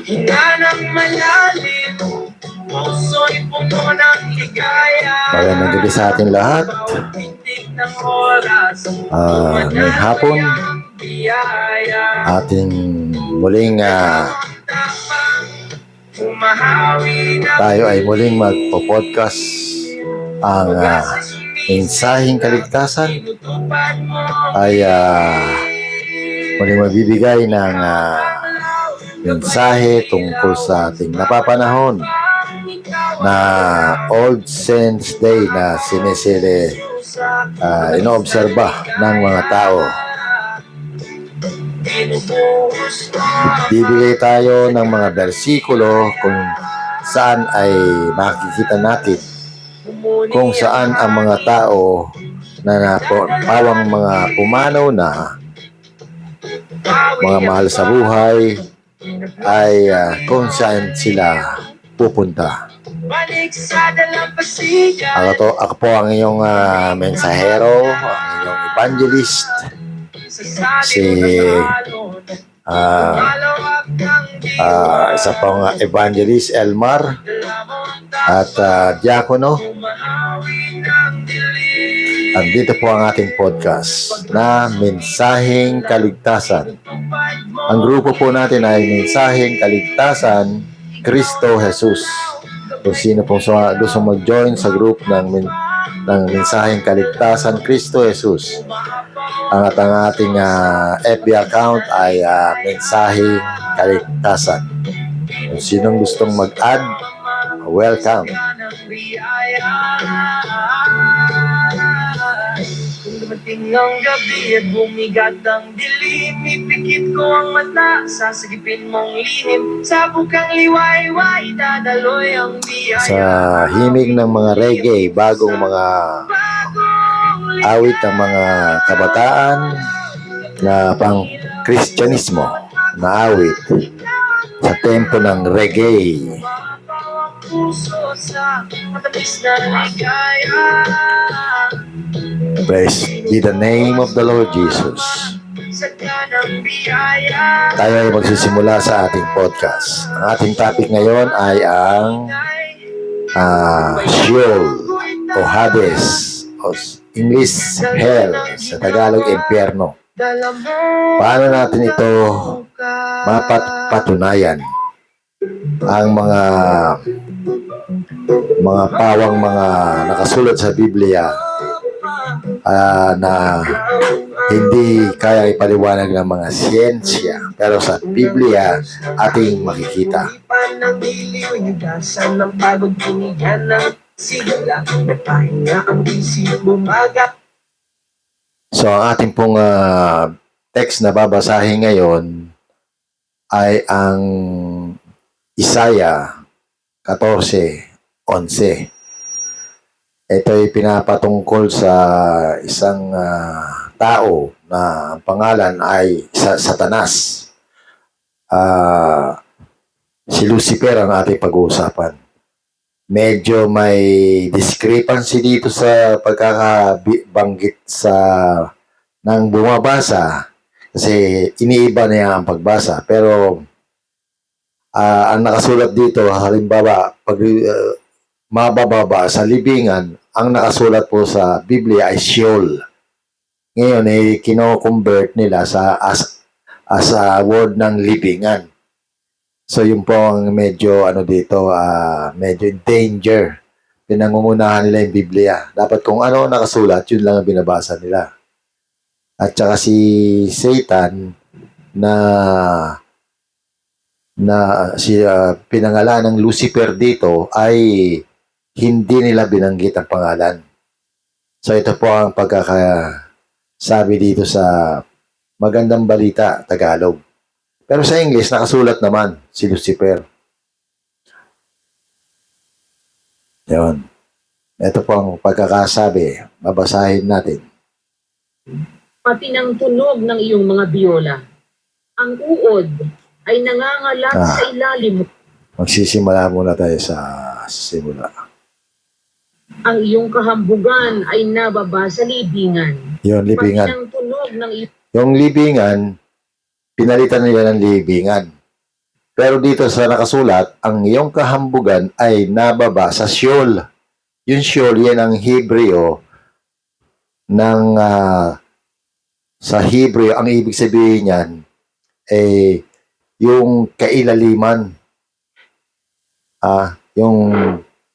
Hinga ng malalim, puso'y puno ng ligaya. Magandang gabi sa ating lahat. May hapon, ating muling tayo ay muling magpo-podcast ang mensaheng kaligtasan ay muling magbibigay ng mensahe tungkol sa ating napapanahon na Old Saints Day na inoobserba ng mga tao. Bibigay tayo ng mga bersikulo kung saan ay makikita natin kung saan ang mga tao na pawang mga pumanaw na mga mahal sa buhay ay kung saan sila pupunta. Ako po ang iyong mensahero, ang iyong evangelist, isa pong evangelist Elmar at Diakono. Andito po ang ating podcast na Mensaheng Kaligtasan. Ang grupo po natin ay Mensaheng Kaligtasan Cristo Jesus. Kung sino pong gusto mag-join sa group ng Mensaheng Kaligtasan Cristo Jesus, ang ating FB account ay Mensaheng Kaligtasan. Kung sinong gustong mag-add, welcome. Kung dumating ang gabi at bumigat ang dilim, ipikit ko ang mata, sasagipin mong lihim, sa bukang liwayway, dadaloy ang biyaya. Sa himig ng mga reggae, bagong mga awit ng mga kabataan na pang Kristyanismo na awit sa tempo ng reggae. Praise be the name of the Lord Jesus. Tayo ay magsisimula sa ating podcast. Ang ating topic ngayon ay ang Sheol o Hades, o English Hell, sa Tagalog Impyerno. Paano natin ito mapatunayan? Ang mga pawang mga nakasulat sa Biblia na hindi kaya ipaliwanag ng mga siyensya, pero sa Biblia ating makikita. So ang ating pong text na babasahin ngayon ay ang Isaiah 14:11. Ito ay pinapatungkol sa isang tao na ang pangalan ay Satanas. Si Lucifer ang ating pag-uusapan. Medyo may discrepancy dito sa pagkakabanggit ng bumabasa kasi iniiba niya ang pagbasa. Pero ang nakasulat dito, halimbawa, pag mabababa sa libingan, ang nakasulat po sa Biblia ay Sheol. Ngayon ay kino-convert nila as a word ng libingan. So yun po ang medyo dito, medyo danger. Pinangungunahan nila yung Biblia. Dapat kung ano nakasulat, yun lang ang binabasa nila. At saka si Satan pinangalan ng Lucifer dito ay hindi nila binanggit ang pangalan. So ito po ang pagkakasabi dito sa Magandang Balita, Tagalog. Pero sa English, nakasulat naman si Lucifer. Yun. Ito po ang pagkakasabi. Babasahin natin. Pati ng tunog ng iyong mga biola, ang uod ay nangangalat sa ilalim. Magsisimula muna tayo sa simula. Ang iyong kahambugan ay nababa sa libingan. Yung libingan. Pati ng tunog ng Yung libingan, pinalitan nila ng libingan. Pero dito sa nakasulat, ang iyong kahambugan ay nababa sa Sheol. Yung Sheol, yan ang Hebreo ng sa Hebreo, ang ibig sabihin niyan ay yung kailaliman, yung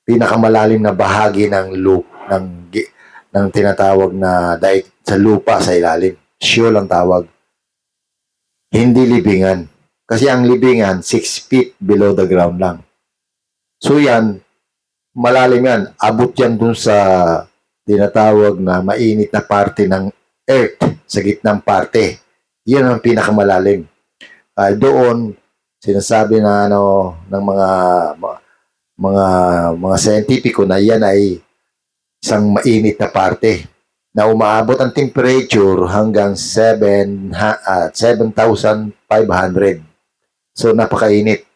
pinakamalalim na bahagi ng ng tinatawag na daig sa lupa sa ilalim. Sheol ang tawag. Hindi libingan. Kasi ang libingan, 6 feet below the ground lang. So yan, malalim yan. Abot yan dun sa tinatawag na mainit na parte ng earth sa gitnang parte. Yan ang pinakamalalim. Doon, sinasabi na ng mga scientifico na yan ay isang mainit na parte na umaabot ang temperature hanggang 7,500. So, napakainit.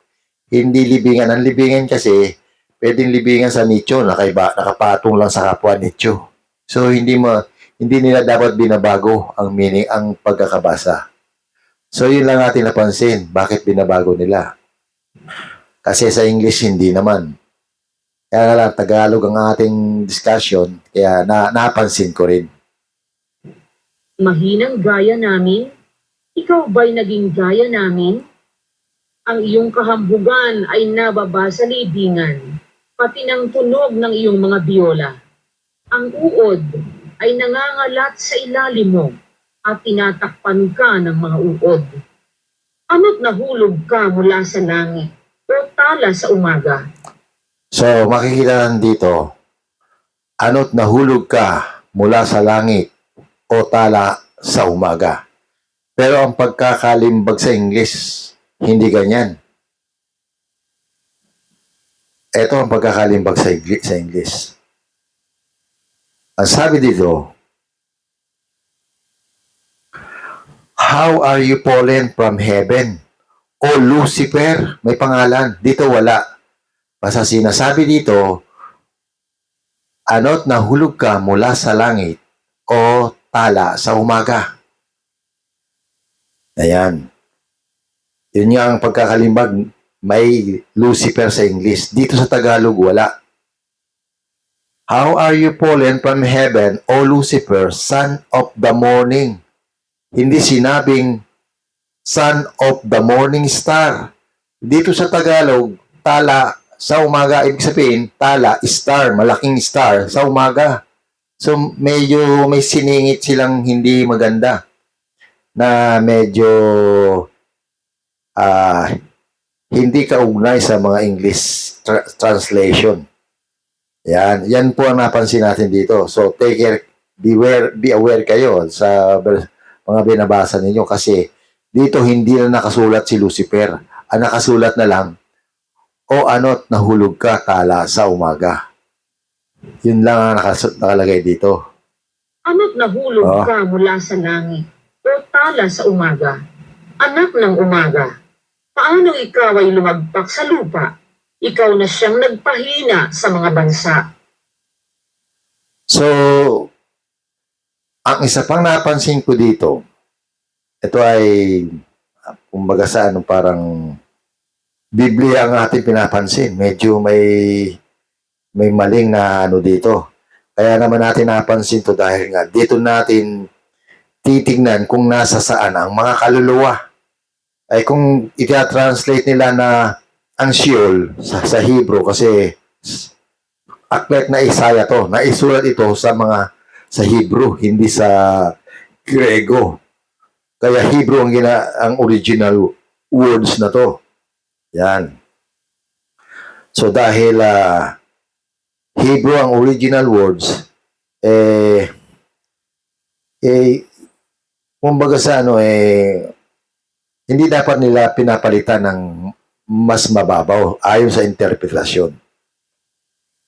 Hindi libingan. Ang libingan kasi, pwedeng libingan sa nicho, nakapatong lang sa kapwa nicho. So, hindi nila dapat binabago ang meaning, ang pagkakabasa. So, yun lang natin napansin. Bakit binabago nila? Kasi sa English, hindi naman. Kaya lang, Tagalog ang ating discussion, kaya napansin ko rin. Mahinang gaya namin, ikaw ba'y naging gaya namin? Ang iyong kahambugan ay nababa sa libingan, pati ng tunog ng iyong mga biola. Ang uod ay nangangalat sa ilalim mo at tinatakpan ka ng mga uod. Ano't nahulog ka mula sa langit o tala sa umaga? So, makikita nandito, ano't nahulog ka mula sa langit o tala sa umaga. Pero ang pagkakalimbag sa English, hindi ganyan. Ito ang pagkakalimbag sa English. Ang sabi dito, how are you fallen from heaven? O Lucifer, may pangalan. Dito wala. Basta sinasabi dito, ano't nahulog ka mula sa langit o tala sa umaga. Ayan. Yun nga ang pagkakalimbag, may Lucifer sa English. Dito sa Tagalog, wala. How are you fallen from heaven, O Lucifer, son of the morning? Hindi sinabing son of the morning star. Dito sa Tagalog, tala sa umaga, ibig sabihin, tala, star, malaking star sa umaga. So, medyo may siningit silang hindi maganda na medyo hindi kaugnay sa mga English translation. Yan po ang napansin natin dito. So, take care, be aware kayo sa mga binabasa ninyo kasi dito hindi na nakasulat si Lucifer. Ang nakasulat na lang, o ano't nahulog ka tala sa umaga. Yun lang ang nakalagay dito. Ano't nahulog ka mula sa langit o tala sa umaga? Anak ng umaga, paano ikaw ay lumagpak sa lupa? Ikaw na siyang nagpahina sa mga bansa. So, ang isa pang napansin ko dito, ito ay, kumbaga sa parang Biblia ang ating pinapansin. Medyo may maling na dito. Kaya naman natin napansin to dahil nga dito natin titignan kung nasa saan ang mga kaluluwa. Ay kung ita-translate nila na ang Sheol sa Hebrew kasi aklat na Isaiah to, naisulat ito sa Hebrew, hindi sa Grego. Kaya Hebrew ang original words na to. Yan. So dahil Hebrew ang original words, kumbaga sa hindi dapat nila pinapalitan ng mas mababaw ayon sa interpretasyon.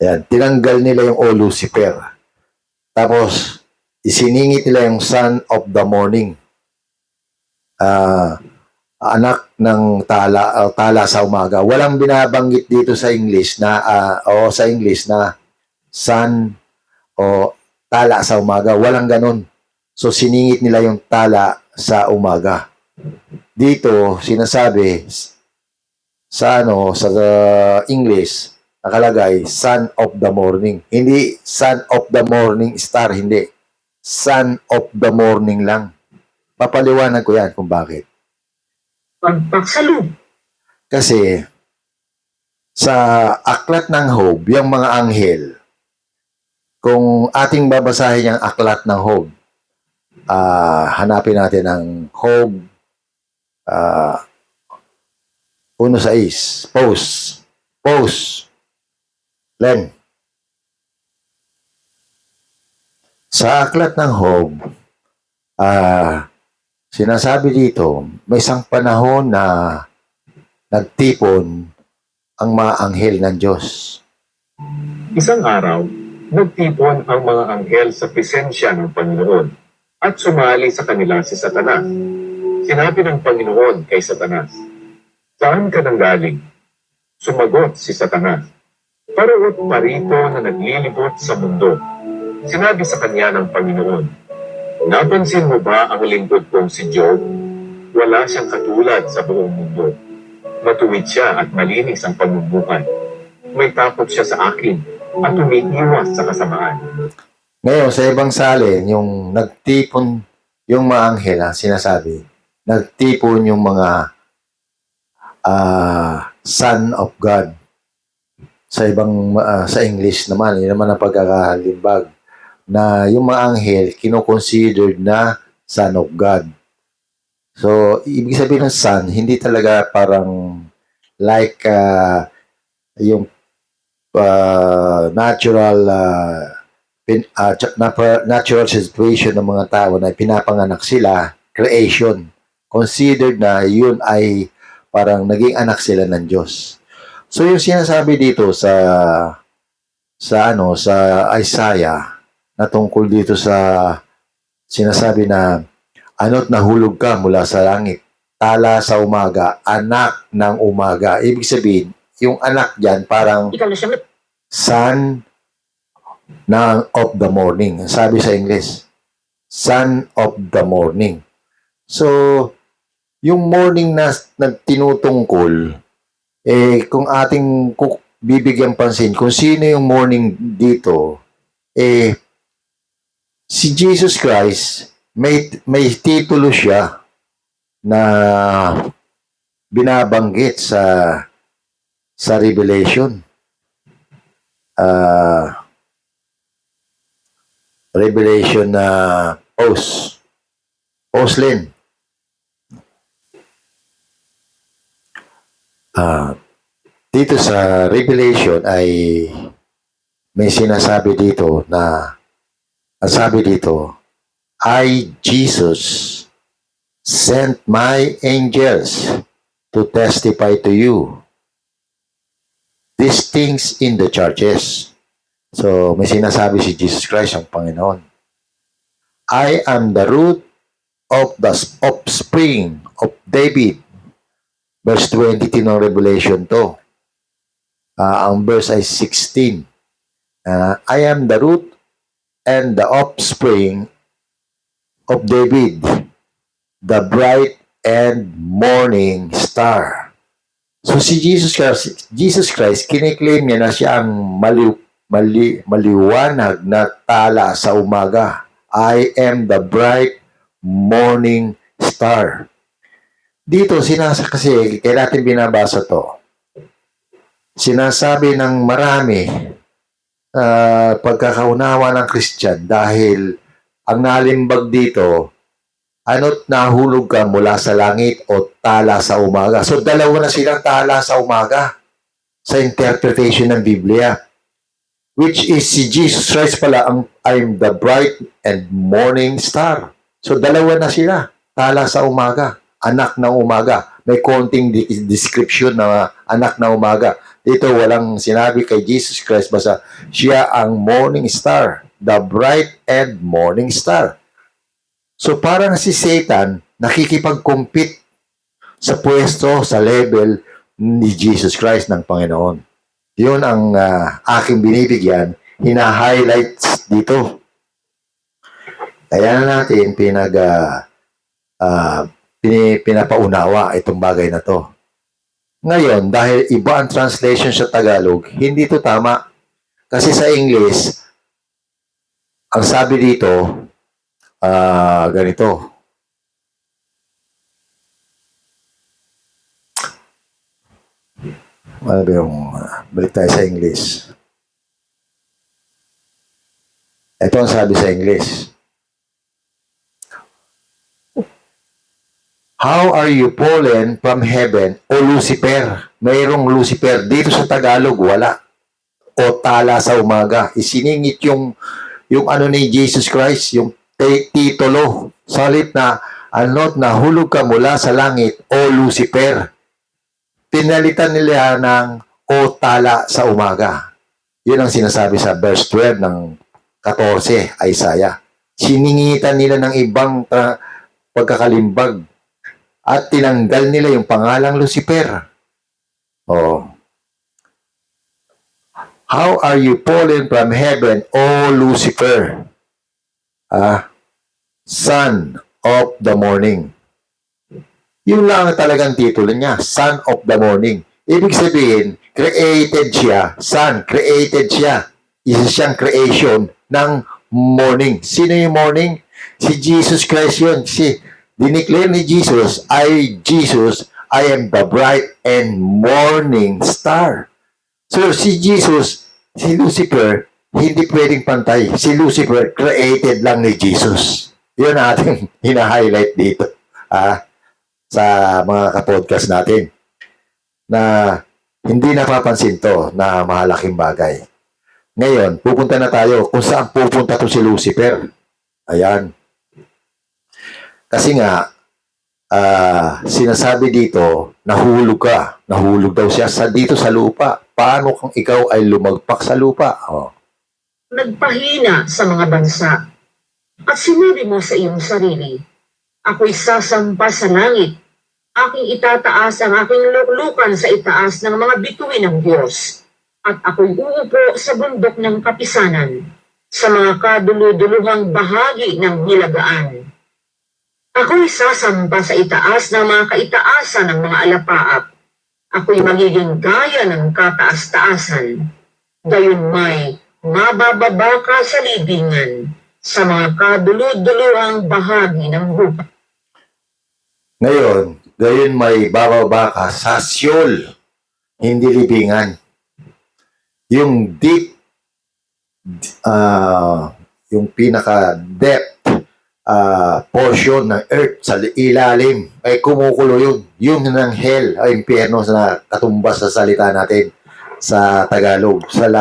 Yan, tinanggal nila yung O Lucifer. Tapos, isiningit nila yung son of the morning. Anak ng tala sa umaga. Walang binabanggit dito sa English na sun o tala sa umaga. Walang ganun. So, siningit nila yung tala sa umaga. Dito, sinasabi, sa sa English, nakalagay Son of the Morning. Hindi Son of the Morning Star, hindi. Son of the Morning lang. Papaliwanag ko yan kung bakit. Pagpaksalub. Kasi sa aklat ng Job, yung mga anghel, kung ating babasahin yung aklat ng Job, hanapin natin ang Job 1:6. Pause. Len. Sa aklat ng Job, sinasabi dito, may isang panahon na nagtipon ang mga anghel ng Diyos. Isang araw, nagtipon ang mga anghel sa presensya ng Panginoon at sumali sa kanila si Satanas. Sinabi ng Panginoon kay Satanas, "Saan ka nanggaling?" Sumagot si Satanas, "Paro't parito na naglilibot sa mundo." Sinabi sa kanya ng Panginoon, "Napansin mo ba ang lingkod kong si Job? Wala siyang katulad sa buong mundo. Matuwid siya at malinis ang pamumuhay. May takot siya sa akin at umiiwas sa kasamaan." Ngayon, sa ibang salin, yung nagtipon yung mga anghel, sinasabi, nagtipon yung mga Son of God. Sa ibang, sa English naman, yun naman ang pagkakalimbag, na yung mga anghel, kinoconsidered na Son of God. So, ibig sabihin ng Son, hindi talaga parang like yung natural natural situation ng mga tao na pinapanganak sila, creation. Considered na yun ay parang naging anak sila ng Diyos. So yung sinasabi dito sa Isaiah na tungkol dito sa sinasabi na ano't nahulog ka mula sa langit, tala sa umaga, anak ng umaga. Ibig sabihin, yung anak diyan parang Ikaw na siyang son of the morning. Sabi sa English, son of the morning. So, yung morning na tinutungkol, kung ating bibigyan pansin, kung sino yung morning dito, si Jesus Christ, may titulo siya na binabanggit sa Revelation. Revelation na Len. Dito sa Revelation ay may sinasabi dito na ang sabi dito, I, Jesus, sent my angels to testify to you these things in the churches. So, may sinasabi si Jesus Christ, ang Panginoon. I am the root of the offspring of David. Verse 22 ng Revelation to. Ang verse ay 16. I am the root and the offspring of David, the bright and morning star. So si Jesus Christ, kiniklaim niya na siya ang maliwanag na tala sa umaga. I am the bright morning star. Dito, kasi kaya natin binabasa to, sinasabi ng marami pagkakaunawa ng Christian dahil ang nalimbag dito, ano't nahulog ka mula sa langit o tala sa umaga. So, dalawa na silang tala sa umaga sa interpretation ng Biblia. Which is si Jesus Christ pala I'm the bright and morning star. So, dalawa na sila. Tala sa umaga. Anak ng umaga. May konting description na anak ng umaga. Dito walang sinabi kay Jesus Christ, basta siya ang morning star. The bright and morning star. So parang si Satan nakikipag-compete sa pwesto, sa level ni Jesus Christ ng Panginoon. Yun ang aking binibigyan, hina-highlights dito. Kaya na natin pinapaunawa itong bagay na to. Ngayon, dahil iba ang translation sa Tagalog, hindi ito tama. Kasi sa English, ang sabi dito, ganito. Ano ba yung, balik tayo sa English. Ito ang sabi sa English. How are you fallen from heaven, O Lucifer? Mayroong Lucifer. Dito sa Tagalog, wala. O tala sa umaga. Isiningit yung ano ni Jesus Christ, yung titulo. Salit na, anot na hulog ka mula sa langit, O Lucifer. Pinalitan nila ng O tala sa umaga. Yun ang sinasabi sa verse 12 ng 14, Isaiah. Siningitan nila ng ibang pagkakalimbag at tinanggal nila yung pangalang Lucifer. Oh. How are you fallen from heaven, O Lucifer? Son of the morning. Yun lang talagang titulo niya, Son of the morning. Ibig sabihin, created siya, Son, created siya. Isa siyang creation ng morning. Sino yung morning? Si Jesus Christ yun. Dineclare ni Jesus, I am the bright and morning star. So, si Jesus, si Lucifer, hindi pwedeng pantay. Si Lucifer, created lang ni Jesus. Yun ang ating hina-highlight dito. Sa mga kapodcast natin. Na hindi napapansin to na mahalaking bagay. Ngayon, pupunta na tayo kung saan pupunta to si Lucifer. Ayan. Kasi nga, sinasabi dito, nahulog ka. Nahulog daw siya dito sa lupa. Paano kung ikaw ay lumagpak sa lupa? Oh. Nagpahina sa mga bansa. At sinabi mo sa iyong sarili, ako'y sasampa sa langit. Aking itataas ang aking luklukan sa itaas ng mga bituin ng Diyos. At ako'y uupo sa bundok ng kapisanan, sa mga kaduluduluhang bahagi ng hilagaan. Ako'y sasampa sa itaas ng mga kaitaasan ng mga alapaap. Ako'y magiging gaya ng kataas-taasan. Gayon may mabababa ka sa libingan, sa mga kaduluduluhang bahagi ng lupa. Ngayon, gayon may bababa ka sa Sheol, hindi libingan. Yung deep, yung pinaka-depth portion ng earth sa ilalim ay kumukulo yun. Yun ng hell, ay impyerno na katumbas sa salita natin sa Tagalog. Sa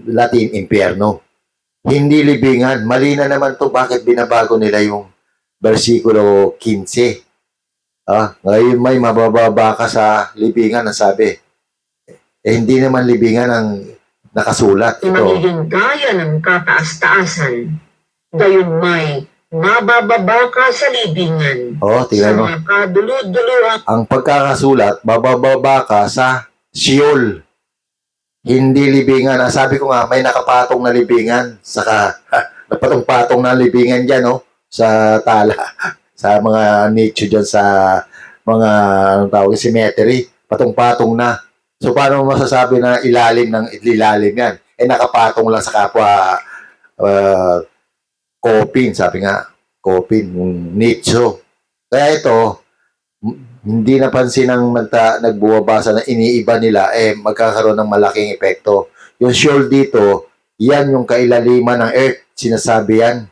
Latin, impyerno. Hindi libingan. Mali na naman to. Bakit binabago nila yung versikulo 15? Ngayon may mabababa ka sa libingan, ang sabi. Hindi naman libingan ang nakasulat. Ito. Magiging gaya ng kataas-taasan. Gayon may mabababa ka sa libingan. Tingnan mo. Sa mga kadulud-duluhan. Ang pagkakasulat, bababa ka sa Sheol. Hindi libingan. Sabi ko nga, may nakapatong na libingan. Saka, napatong-patong na libingan dyan, no? Sa tala. Sa mga nicho dyan, sa mga, anong tawag, cemetery. Patong-patong na. So, paano masasabi na ilalim yan? Nakapatong lang sa kapwa coffin, sabi nga, coffin, yung nicho. Kaya ito, hindi napansin ng nagbuwabasa na iniiba nila, magkakaroon ng malaking epekto. Yung Sheol dito, yan yung kailaliman ng earth, sinasabi yan.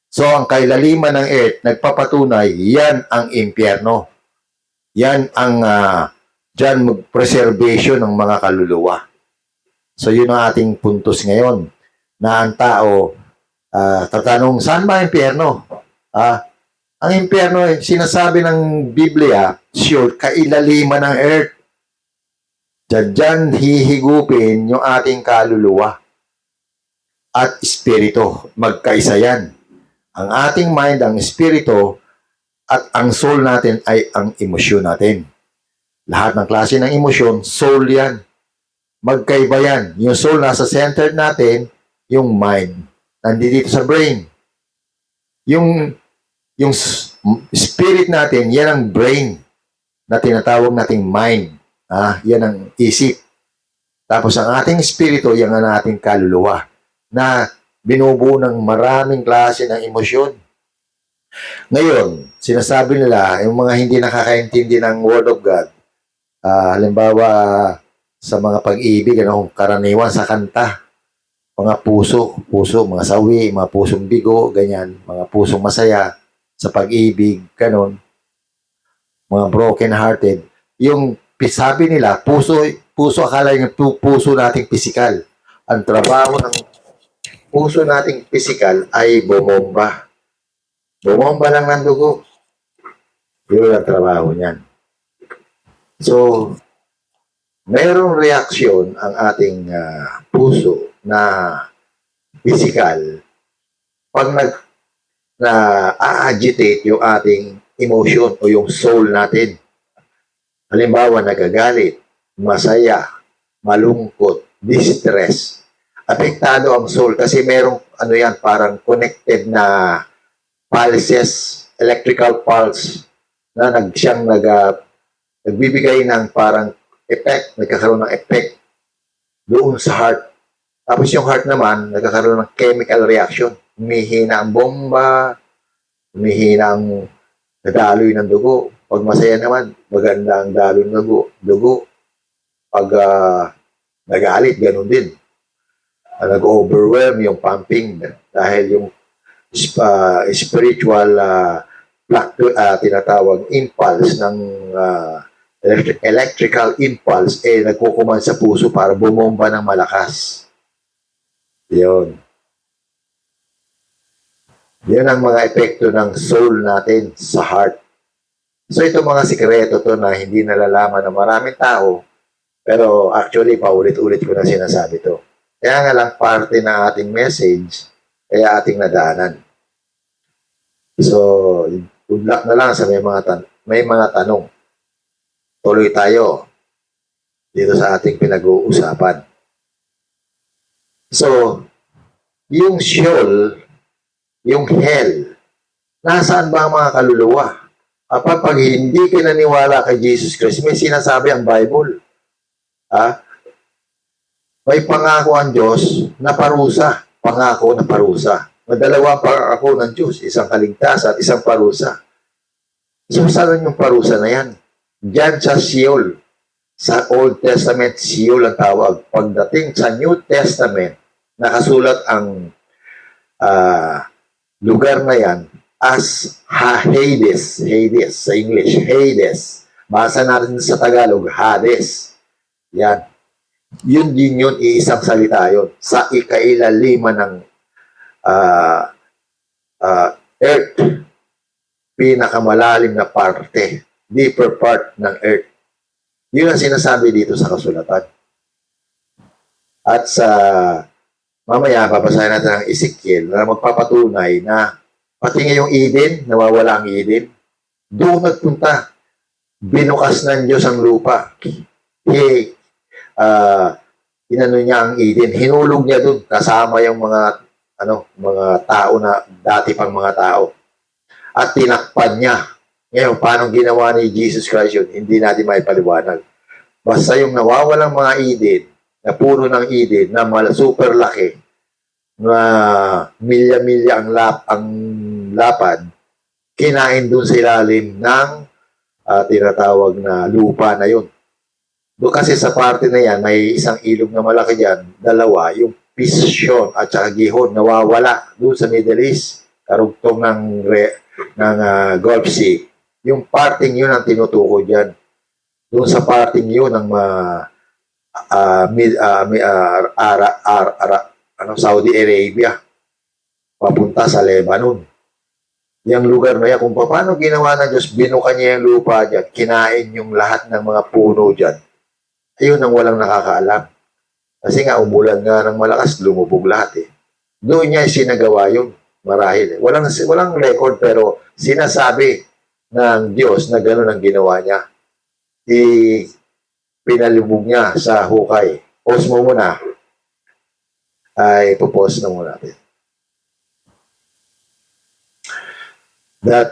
So, ang kailaliman ng earth, nagpapatunay, yan ang impyerno. Yan ang dyan preservation ng mga kaluluwa. So, yun ang ating puntos ngayon. Na ang tao, tatanong, saan ba impyerno? Ang impyerno, sinasabi ng Biblia, Sheol, kailaliman ng earth. Dyan hihigupin yung ating kaluluwa at espiritu. Magkaisa yan. Ang ating mind, ang espiritu, at ang soul natin ay ang emosyon natin. Lahat ng klase ng emosyon, soul yan. Magkaiba yan. Yung soul nasa center natin, yung mind nandito sa brain. Yung spirit natin, yan ang brain. na tinatawag nating mind. Yan ang isip. Tapos ang ating espiritu, yan ang ating kaluluwa na binubuo ng maraming klase ng emosyon. Ngayon, sinasabi nila, yung mga hindi nakakaintindi ng Word of God, halimbawa sa mga pag-ibig, karaniwan sa kanta, mga puso, mga sawi, mga pusong bigo, ganyan, mga pusong masaya sa pag-ibig, ganon, mga broken-hearted. Yung sabi nila, puso akala yung puso nating pisikal. Ang trabaho ng puso nating pisikal ay bomomba. Bomomba lang ng dugo. Yun ang trabaho niyan. So, mayroong reaksyon ang ating puso na pisikal pag na-agitate yung ating emotion o yung soul natin. Halimbawa, nagagalit, masaya, malungkot, distress. Apektado ang soul kasi merong parang connected na pulses, electrical pulse na nagbibigay ng parang effect, nagkakaroon ng effect doon sa heart. Tapos yung heart naman, nagkakaroon ng chemical reaction. Humihina ang bomba, humihina ang daloy ng dugo. Pag masaya naman, maganda ang daloy ng dugo. Pag nagalit, ganun din. Nag-overwhelm yung pumping dahil yung spiritual tinatawag impulse ng electrical impulse nagkukuman sa puso para bumomba ng malakas. Yun ang mga epekto ng soul natin sa heart. So ito mga sikreto to na hindi nalalaman ng maraming tao, pero actually paulit-ulit ko na sinasabi to. Kaya nga lang parte ng ating message, kaya ating nadaanan. So, good luck na lang sa may mga tanong. Tuloy tayo dito sa ating pinag-uusapan. So, yung Sheol, yung hell, nasaan ba ang mga kaluluwa? Pag hindi ka naniwala kay Jesus Christ, may sinasabi ang Bible. May pangako ang Diyos na parusa. Pangako na parusa. Madalawa pangako ng Diyos. Isang kaligtasan, isang parusa. So, saan yung parusa na yan? Diyan sa Sheol. Sa Old Testament, Sheol ang tawag. Pagdating sa New Testament, nakasulat ang lugar na yan as Hades. Hades sa English. Hades. Basa natin sa Tagalog, Hades. Yan. Yun din yun, iisang salita yun. Sa ikailaliman ng earth, pinakamalalim na parte, deeper part ng earth. Yun ang sinasabi dito sa kasulatan. At sa mamaya, babasahin natin ang Ezekiel na magpapatunay na pati ngayong Eden, nawawala ang Eden. Doon nagpunta. Binukas ng Diyos ang lupa. Inano niya ang Eden. Hinulog niya doon kasama yung mga tao na dati pang mga tao. At tinakpan niya. Ngayon, paano ginawa ni Jesus Christ yun? Hindi natin may paliwanag. Basta yung nawawalang mga Eden, na puno ng Eden, na super laki, na milya-milya ang lapad, kinain dun sa ilalim ng tinatawag na lupa na yun. Doon kasi sa parte na yan, may isang ilog na malaki dyan, dalawa, yung Pishon at saka Gihon, nawawala doon sa Middle East, karugtong ng Gulf Sea. Yung parting yun ang tinutukoy dyan. Doon sa parting yun ang Saudi Arabia papunta sa Lebanon. Yung lugar na yan, kung paano ginawa ng Diyos, binuka niya yung lupa dyan, kinain yung lahat ng mga puno dyan. Ayun ang walang nakakaalam. Kasi nga, umulan nga ng malakas, lumubog lahat eh. Doon niya sinagawa yun, marahil. Walang record, pero sinasabi ng Diyos na gano'n ang ginawa niya. Pinalubog niya sa hukay. Pause mo muna. Ay, pupause na muna natin.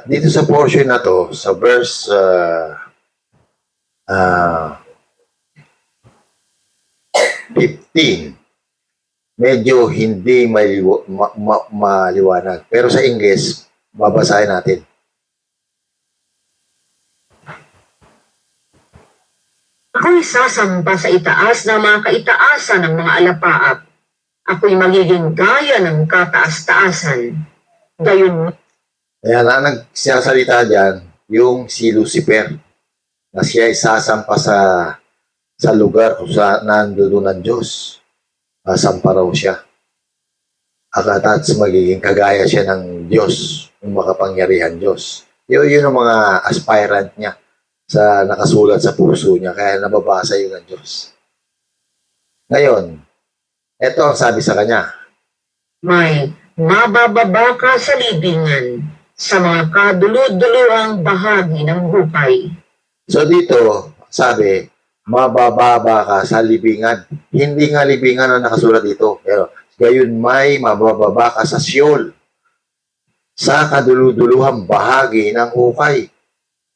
Dito sa portion na to, sa verse ah, 15. Medyo hindi maliwanag. Pero sa English, babasahin natin. Ako'y sasampa sa itaas ng mga kaitaasan ng mga alapaap. Ako'y magiging gaya ng kataas-taasan. Gayon Kaya na nagsasalita dyan, yung si Lucifer, na siya ay sasampa sa lugar kung saan nandoon ang Diyos. Sasampa raw siya. At magiging kagaya siya ng Diyos, ng makapangyarihan Diyos. Yun ang mga aspirant niya sa nakasulat sa puso niya, kaya nababasa yun ng Diyos. Ngayon, ito ang sabi sa kanya, may mabababa ka sa libingan sa mga kaduluduluhang bahagi ng buhay. so dito, sabi, mabababa ka sa libingan. Hindi nga libingan ang nakasulat dito. Pero, gayon may mabababa ka sa Sheol. Sa kaduluduluhang bahagi ng hukay.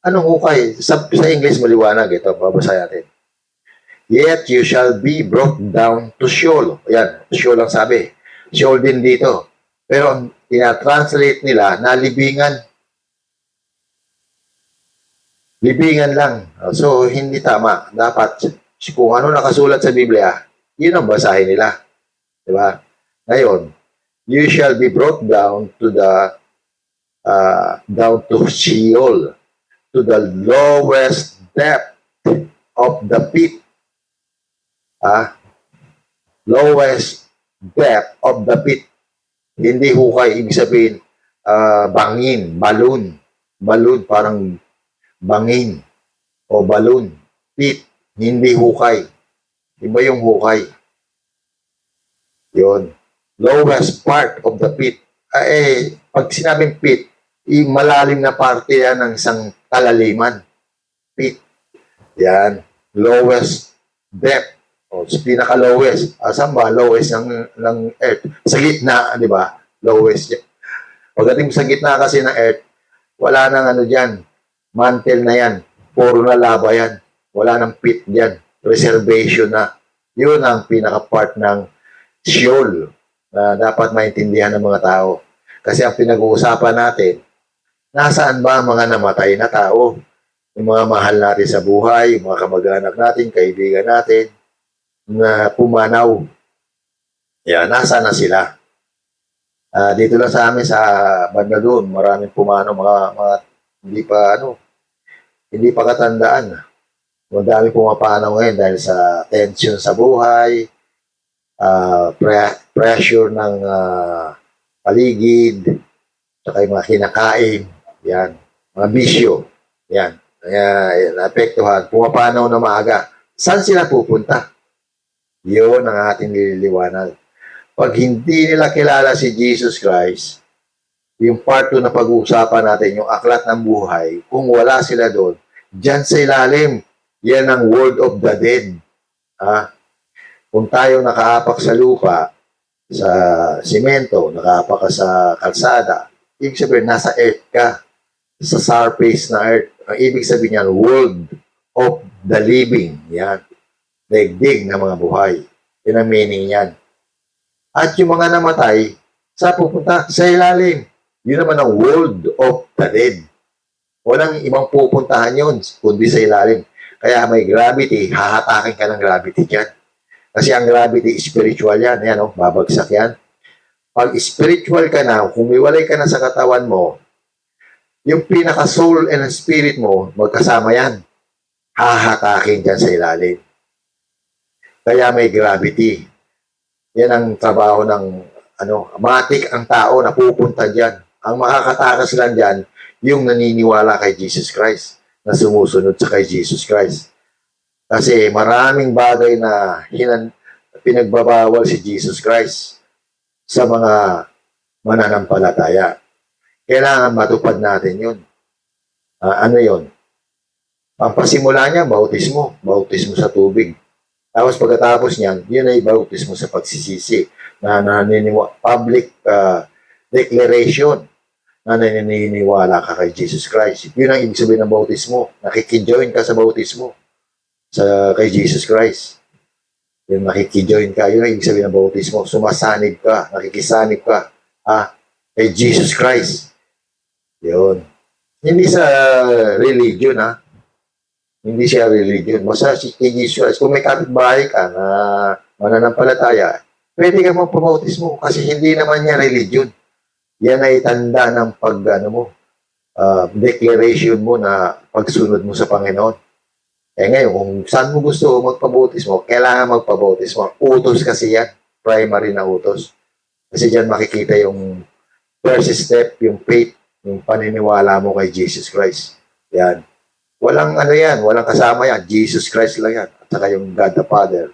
Anong hukay? Sa English maliwanag ito. Babasahin natin. Yet you shall be brought down to Sheol. Ayan, Sheol ang sabi. Sheol din dito. Pero ang tinatranslate nila na libingan. Libingan lang. So, hindi tama. Dapat, kung ano nakasulat sa Biblia, yun ang basahin nila. Diba? Ngayon, you shall be brought down to Sheol, to the lowest depth of the pit. Lowest depth of the pit. Hindi hukay, ibig sabihin, bangin, balloon. Balloon, parang bangin o balloon. Pit, hindi hukay. Iba yung hukay. Yun. Lowest part of the pit. Pag sinabing pit, yung malalim na parte yan ng isang kalaliman. Pit. Yan. Lowest depth. O, pinaka-lowest. Saan ba? Lowest ng earth. Sa gitna, di ba? Lowest yan. Pagdating sa gitna kasi ng earth, wala nang ano dyan. Mantle na yan. Puro na lava yan. Wala nang pit dyan. Reservation na. Yun ang pinaka-part ng Sheol na dapat maintindihan ng mga tao. Kasi ang pinag-uusapan natin, nasaan ba ang mga namatay na tao? Yung mga mahal natin sa buhay, yung mga kamag-anak natin, kaibigan natin, na pumanaw. Yan, nasaan na sila? Dito lang sa amin sa banda doon, maraming pumanaw, mga hindi pa katandaan. Madami pumapanaw ngayon dahil sa tension sa buhay, pressure ng paligid, saka yung mga kinakain, yan, mga bisyo, yan, naapektuhan, pumapanaw na maaga. Saan sila pupunta? Yun ang ating nililiwanag. Pag hindi nila kilala si Jesus Christ, yung part 2 na pag-uusapan natin, yung aklat ng buhay, kung wala sila doon, dyan sa ilalim, yan ang word of the dead. Kung tayo nakaapak sa lupa, sa simento, nakaapak ka sa kalsada, ibig sabihin, nasa earth ka, sa surface na earth. Ang ibig sabihin yan, world of the living. Yan. Daigdig na mga buhay. Yan ang meaning yan. At yung mga namatay, sa pupunta sa ilalim. Yun naman ang world of the dead. Walang ibang pupuntahan yun, kundi sa ilalim. Kaya may gravity, hahatakin ka ng gravity dyan. Kasi ang gravity, spiritual yan. Yan, babagsak yan. Pag spiritual ka na, kumiwalay ka na sa katawan mo, yung pinaka-soul and spirit mo, magkasama yan. Hahatakin dyan sa ilalim. Kaya may gravity. Yan ang trabaho ng, matik ang tao na pupunta dyan. Ang makakatakas lang dyan, yung naniniwala kay Jesus Christ, na sumusunod sa kay Jesus Christ. Kasi maraming bagay na pinagbabawal si Jesus Christ sa mga mananampalataya. Kailangan matupad natin yun. Ano yun? Pampasimula niya, bautismo. Bautismo sa tubig. Tapos pagkatapos niyan, yun ay bautismo sa pagsisisi. Public declaration na naniniwala ka kay Jesus Christ. Yun ang ibig sabihin ng bautismo. Nakikijoin ka sa bautismo. kay Jesus Christ. Yung makikijoin ka, yun ang ibig sabihin ng bautismo. Sumasanib ka, nakikisanib ka, kay Jesus Christ. Yun. Hindi sa religion, Hindi siya religion. Basta si kay Jesus Christ. Kung may kapitbahay ka na mananampalataya, pwede ka magpabautismo kasi hindi naman niya religion. Yan ay tanda ng declaration mo na pagsunod mo sa Panginoon. Ngayon, kung saan mo gusto magpabautismo, kailangan magpabautismo. Utos kasi yan. Primary na utos. Kasi dyan makikita yung first step, yung faith, yung paniniwala mo kay Jesus Christ. Yan. Walang walang kasama yan. Jesus Christ lang yan. At saka yung God the Father.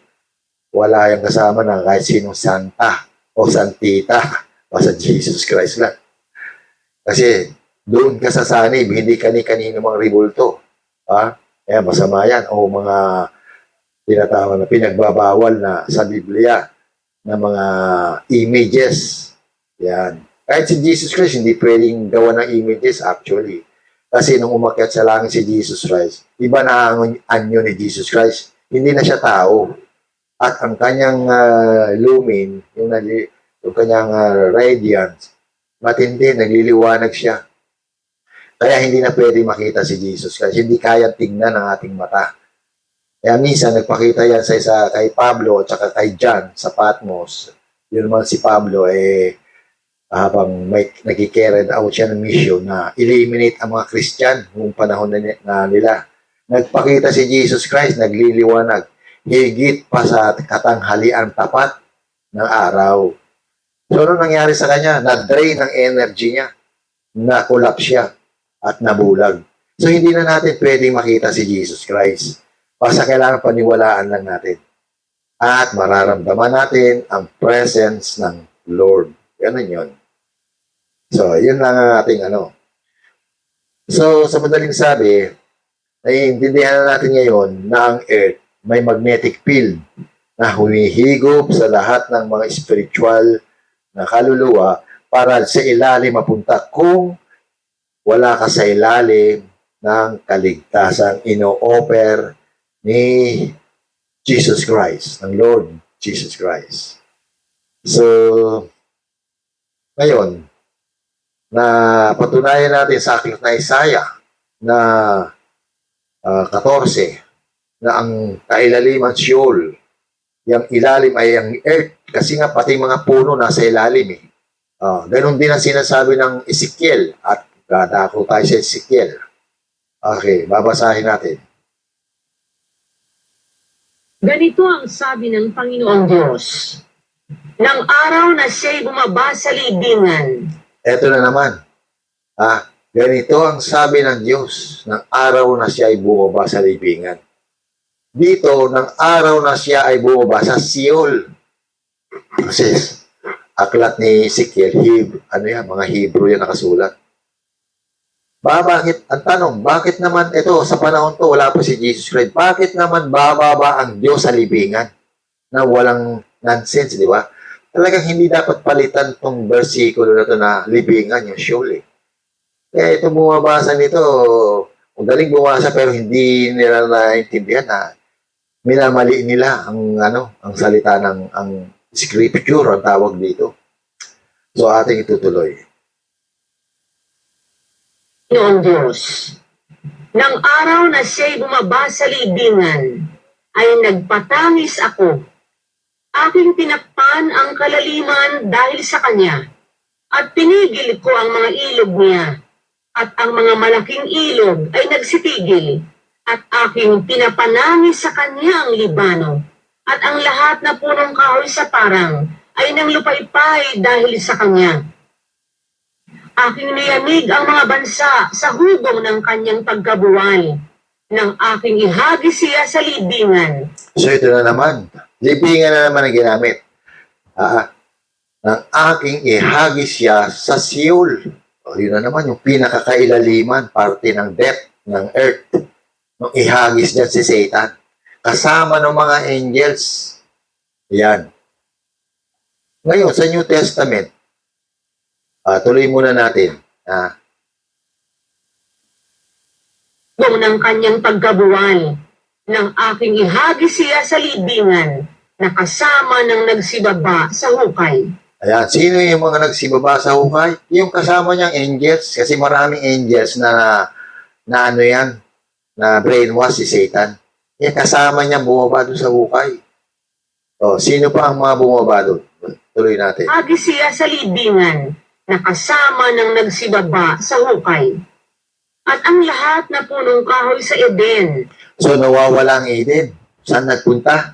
Wala yung kasama na kahit sinong santa o santita. Basta Jesus Christ lang. Kasi doon ka sa sanib, hindi kani-kanino mga ribulto. Kaya masama yan. O mga tinatawag na pinagbabawal na sa Biblia na mga images. Yan. Kahit si Jesus Christ, hindi pwedeng gawa ng images actually. Kasi nung umakyat sa langit si Jesus Christ, iba na ang anyo ni Jesus Christ. Hindi na siya tao. At ang kanyang lumin, yung kanyang radiance, matindi, nagliliwanag siya. Kaya hindi na pwede makita si Jesus Christ. Hindi kaya tingnan ng ating mata. Kaya minsan, nagpakita yan sa kay Pablo at saka kay John sa Patmos. Yun naman si Pablo, habang may nagki-carried out siya ng mission na eliminate ang mga Christian noong panahon na nila. Nagpakita si Jesus Christ, nagliliwanag, higit pa sa katanghalian tapat ng araw. So, ano nangyari sa kanya? Na-drain ang energy niya, na-collapse siya, at nabulag. So, hindi na natin pwedeng makita si Jesus Christ. Basta kailangan paniwalaan lang natin. At mararamdaman natin ang presence ng Lord. Ganun yun. So, yun lang ang ating So, sa madaling sabi, naiintindihan na natin ngayon na ang Earth may magnetic field na humihigop sa lahat ng mga spiritual na kaluluwa para sa ilalim mapunta kung wala ka sa ilalim ng kaligtasang ino-offer ni Jesus Christ, ng Lord Jesus Christ. So, ngayon, na patunayan natin sa aking na Isaiah na 14 na ang kailaliman Sheol, yung ilalim ay ang earth kasi nga pati mga puno nasa ilalim Ganon din ang sinasabi ng Ezekiel at dadako tayo sa Ezekiel. Okay, babasahin natin. Ganito ang sabi ng Panginoong Diyos. Nang araw na siya'y bumaba sa libingan. Eto na naman. Ganito ang sabi ng Diyos ng araw na siya ay bumaba sa libingan. Dito, ng araw na siya ay bumaba sa Sheol. Kasi, aklat ni Ezekiel, mga Hebrew yan nakasulat. Bakit? Ang tanong, bakit naman ito, sa panahon to, wala pa si Jesus Christ, bakit naman bababa ang Diyos sa libingan na walang nonsense, di ba? Talagang hindi dapat palitan tong versikulo na to na libingan, yung Sheol Kaya ito bumabasa nito, magaling bumasa pero hindi nila naintindihan na minamali nila ang salita ng ang scripture ang tawag dito. So ating itutuloy. Noong Diyos, nang araw na siya'y bumaba sa libingan, ay nagpatangis ako. Aking tinakpan ang kalaliman dahil sa kanya, at pinigil ko ang mga ilog niya, at ang mga malaking ilog ay nagsitigil, at aking pinapanangis sa kanya ang Libano, at ang lahat na punong kahoy sa parang ay nang lupaypay dahil sa kanya. Aking niyamig ang mga bansa sa hugong ng kanyang pagkabuwal, nang aking ihagis siya sa libingan. So ito na naman, libingan na naman ang ginamit. Nang aking ihagis siya sa Sheol. Yun na naman yung pinakakailaliman, parte ng depth ng earth. Nung ihagis niya si Satan. Kasama ng mga angels. Yan. Ngayon, sa New Testament, tuloy muna natin. Ng kanyang pagkabuwal, Nang aking ihagis siya sa libingan, nakasama ng nagsibaba sa hukay. Ayan, sino yung mga nagsibaba sa hukay? Yung kasama niyang angels, kasi maraming angels na ano yan, na brainwash si Satan. Yung kasama niya bumaba doon sa hukay. O, sino pa ang mga bumaba doon? Tuloy natin. Hagis siya sa libingan, nakasama ng nagsibaba sa hukay. At ang lahat na punong kahoy sa Eden, So, nawawala ang Eden. Saan nagpunta?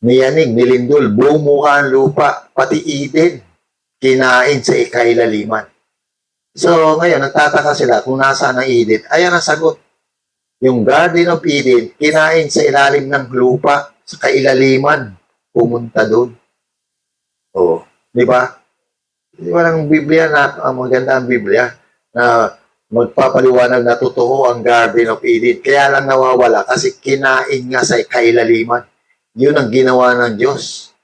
Niyanig, nilindol, bumuka ang lupa, pati Eden, kinain sa ikailaliman. So, ngayon, nagtataka sila kung nasaan ang Eden. Ayan ang sagot. Yung Garden of Eden, kinain sa ilalim ng lupa, sa kailaliman, pumunta doon. O, di ba? Di ba ng Biblia na, ang maganda ang Biblia, na magpapaliwanag na totoo ang Garden of Eden. Kaya lang nawawala kasi kinain nga sa kailaliman. Yun ang ginawa ng Diyos.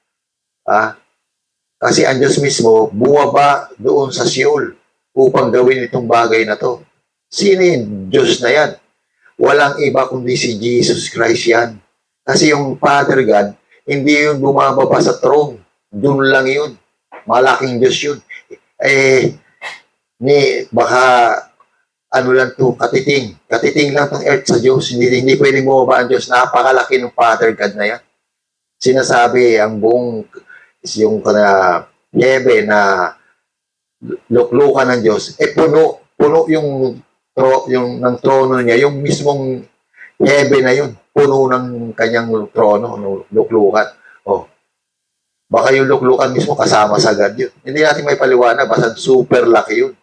Kasi ang Diyos mismo bumaba doon sa Sheol upang gawin itong bagay na to. Sino yung Diyos na yan? Walang iba kundi si Jesus Christ yan. Kasi yung Father God, hindi yun bumababa sa throne. Doon lang yun. Malaking Diyos yun. Baka ano lang to, katiting. Katiting lang tong earth sa Diyos. Hindi pwedeng bumaba ang Diyos. Napakalaki ng Father God na yan. Sinasabi ang buong yung niebe na luklukan ng Diyos, puno yung ng trono niya, yung mismong niebe na yun, puno ng kanyang trono, luklukan. Oh, baka yung luklukan mismo kasama sa God yun. Hindi natin may paliwanag, basta super laki yun.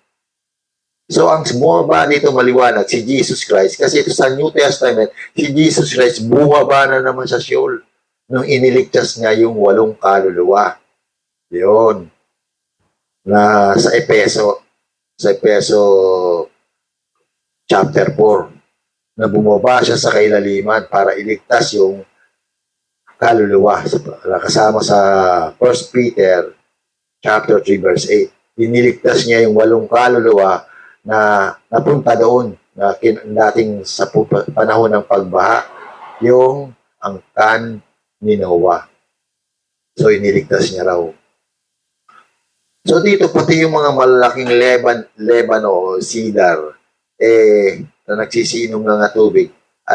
So, ang bumaba dito maliwanag, si Jesus Christ. Kasi ito sa New Testament, si Jesus Christ bumaba na naman sa Sheol nung iniligtas niya yung 8 kaluluwa. Yun. Na sa Efeso chapter 4, na bumaba siya sa kailaliman para iligtas yung kaluluwa. Kasama sa 1 Peter chapter 3 verse 8. Iniligtas niya yung 8 kaluluwa na napunta doon na dating sa panahon ng pagbaha, yung angkan ni Noah. So, iniligtas niya raw. So, dito, pati yung mga malalaking lebano o cedar, na nagsisinom ng tubig,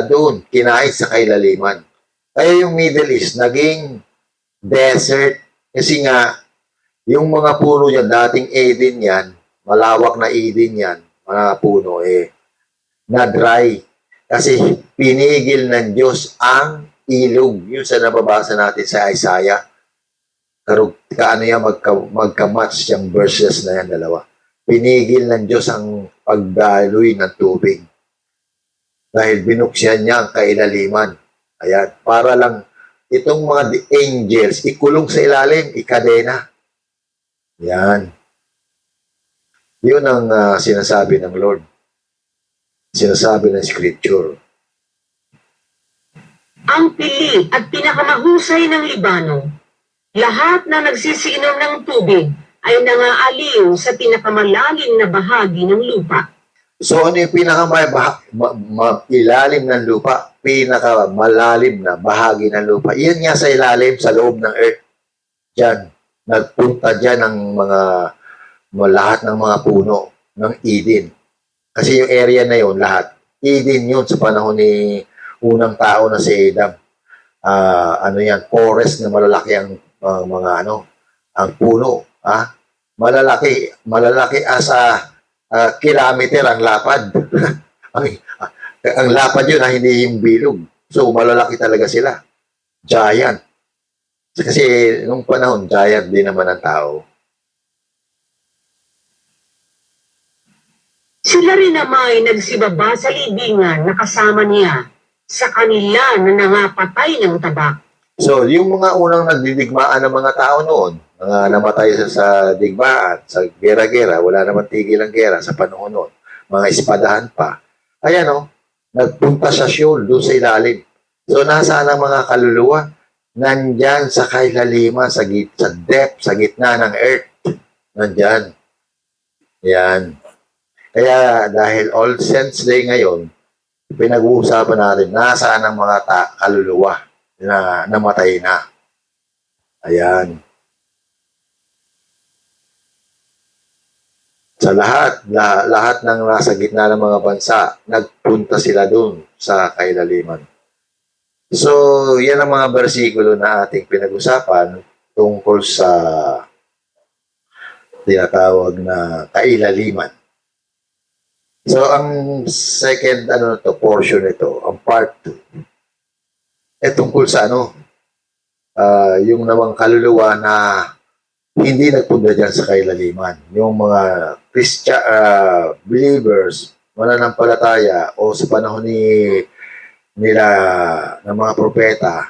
doon, kinain sa kailaliman. Kaya yung Middle East, naging desert, kasi nga, yung mga puno niya, dating Eden yan, malawak na Eden yan, mga puno, na dry. Kasi pinigil ng Diyos ang ilog. Yun sa nababasa natin sa Isaiah. Kaano yan, magka-match yung verses na yan, dalawa. Pinigil ng Diyos ang pagdaloy ng tubig. Dahil binuksyan niya ang kailaliman. Ayan, para lang itong mga angels, ikulong sa ilalim, ikadena. Yan. Yun ang sinasabi ng Lord. Sinasabi ng Scripture. ang pili at pinakamahusay ng Libano, lahat na nagsisiinom ng tubig ay nangaaliw sa pinakamalalim na bahagi ng lupa. So, ano yung ilalim ng lupa? Pinakamalalim na bahagi ng lupa. Iyan nga sa ilalim, sa loob ng earth. Diyan. Nagpunta dyan ang lahat ng mga puno ng Eden. Kasi yung area na yun, lahat. Eden yun sa panahon ni unang tao na si Adam. Forest na malalaki ang ang puno. Malalaki asa kilometer ang lapad. ang lapad yun, hindi yung bilog. So, malalaki talaga sila. Giant. Kasi nung panahon, giant din naman ang tao. Sila rin naman ay nagsibaba sa libingan na kasama niya sa kanila na nangapatay ng tabak. So, yung mga unang nagdidigmaan ng mga tao noon, mga namatay sa digmaan, sa gera-gera, wala naman tigil ang gera sa panahon noon, mga espadahan pa. Ayan nagpunta sa Sheol, doon sa ilalim. So, nasaan ang mga kaluluwa? Nandyan sa kailaliman, sa depth, sa gitna ng earth. Nandyan. Yan. Kaya dahil All Saints Day ngayon, pinag-uusapan natin, nasaan ang mga kaluluwa na namatay na. Ayan. Sa lahat ng nasa gitna ng mga bansa, nagpunta sila doon sa kailaliman. So, yan ang mga bersikulo na ating pinag-usapan tungkol sa tinatawag na kailaliman. So, ang second portion nito, ang part 2, tungkol sa yung namang kaluluwa na hindi nagpunta dyan sa kailaliman. Yung mga believers, mananampalataya, o sa panahon nila ng mga propeta,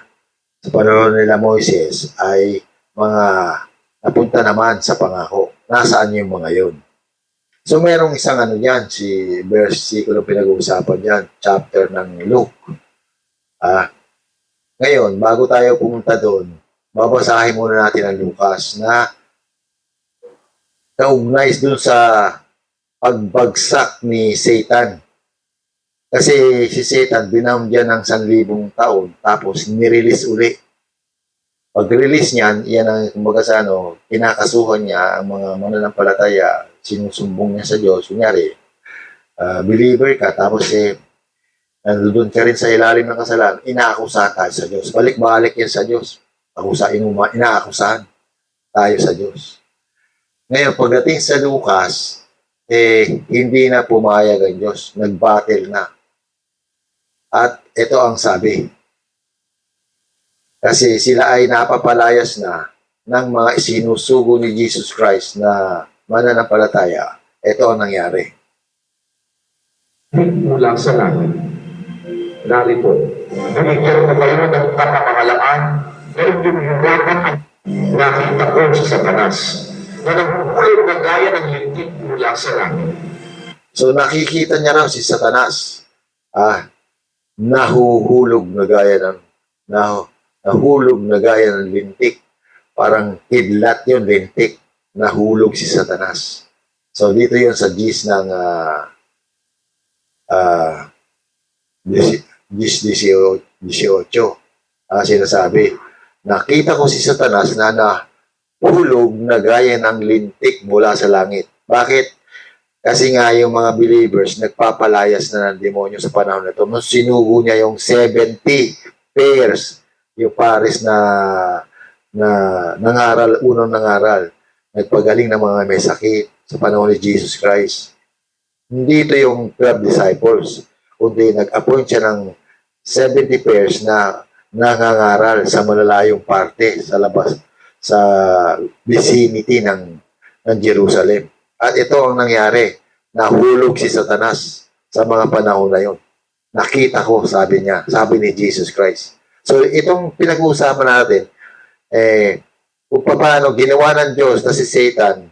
sa panahon nila Moises, ay mga napunta naman sa pangako. Nasaan yung mga yun? So, merong isang dyan, si versikulo pinag-uusapan dyan, chapter ng Luke. Ngayon, bago tayo pumunta doon, babasahin muna natin ang Lucas na kaugnay doon sa pagbagsak ni Satan. Kasi si Satan, binound yan ng 1,000 taon, tapos nirelease uli. Pag-release niyan, yan ang kumbaga sa kinakasuhan niya ang mga mananampalataya, sinusumbong niya sa Diyos. Kunyari, believer ka, tapos nandun ka rin sa ilalim ng kasalanan, inaakusahan tayo sa Diyos. Balik-balik yan sa Diyos. Inaakusahan tayo sa Diyos. Ngayon, pagdating sa Lucas, hindi na pumayag ang Diyos. Nag-battle na. At ito ang sabi. Kasi sila ay napapalayas na ng mga isinusugo ni Jesus Christ na mananampalataya. Ito ang nangyari. Mula sa langit, narito, nagigyan na kayo ng kapamahalaan na inyong nakita ko sa Satanas na naghuhulog na gaya ng lintik mula sa langit. So nakikita niya raw si Satanas. Nahuhulog na gaya ng lintik. Parang kidlat yun, lintik. Nahulog si Satanas. So dito yun sa gis ng 18. Sinasabi, nakita ko si Satanas na nahulog na gaya ng lintik mula sa langit. Bakit? Kasi nga yung mga believers nagpapalayas na ng demonyo sa panahon na ito. Nung sinugo niya yung 70 pairs, yung pares na nangaral, unang nangaral, nagpagaling ng mga may sakit sa panahon ni Jesus Christ. Hindi ito yung 12 disciples, kundi nag-appoint siya ng 70 pairs na nangangaral sa malalayong parte sa labas, sa vicinity ng Jerusalem. At ito ang nangyari, nahulog si Satanas sa mga panahon na yun. Nakita ko, sabi niya, sabi ni Jesus Christ. So itong pinag-uusapan natin, kung paano ginawa ng Diyos na si Satan,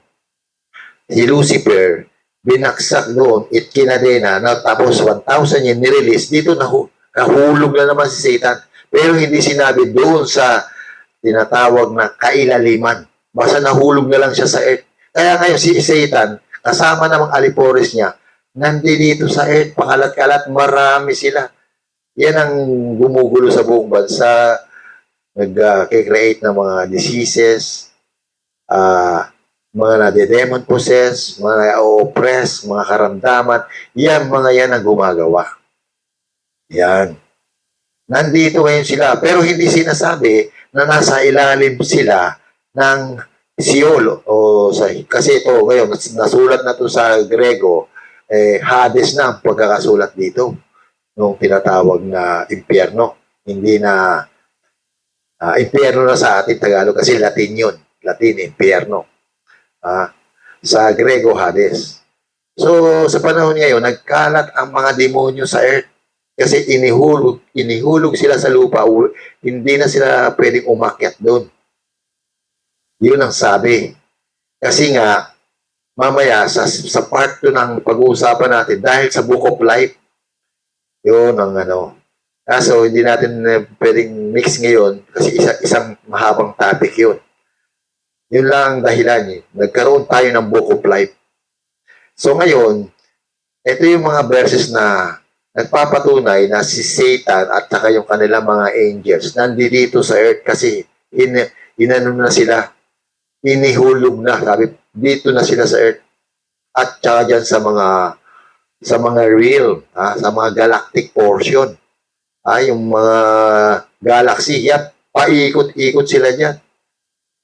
si Lucifer, binaksak doon, kinadena, tapos 1,000 yung nirelease, dito nahulog na naman si Satan. Pero hindi sinabi doon sa tinatawag na kailaliman. Basta nahulog na lang siya sa earth. Kaya ngayon si Satan, kasama namang alipores niya, nandito sa earth, pakalat-kalat, marami sila. Yan ang gumugulo sa buong bansa, nag-create ng mga diseases, mga nade-demon possess, mga oppress, mga karamdaman, mga yan ang gumagawa. Yan. Nandito ngayon sila, pero hindi sinasabi na nasa ilalim sila ng Sheol kasi ito ngayon nasulat na to sa Grego, Hades na ang pagkakasulat dito nung tinatawag na impyerno. Hindi na impyerno na sa atin Tagalog kasi Latin yun. Latin, impyerno. Sa Grego, Hades. So sa panahon ngayon, nagkalat ang mga demonyo sa earth kasi inihulog sila sa lupa. Hindi na sila pwedeng umakyat doon. Yun ang sabi. Kasi nga, mamaya, sa part 2 ng pag-uusapan natin, dahil sa Book of Life, yun ang Kaso, hindi natin pwedeng mix ngayon kasi isang mahabang topic yun. Yun lang ang dahilan. Nagkaroon tayo ng Book of Life. So ngayon, ito yung mga verses na nagpapatunay na si Satan at saka yung kanilang mga angels nandito sa earth kasi inano na sila, inihulog na, sabi, dito na sila sa earth at saka dyan sa mga real, sa mga galactic portion, yung mga galaxy, yan, paikot-ikot sila dyan.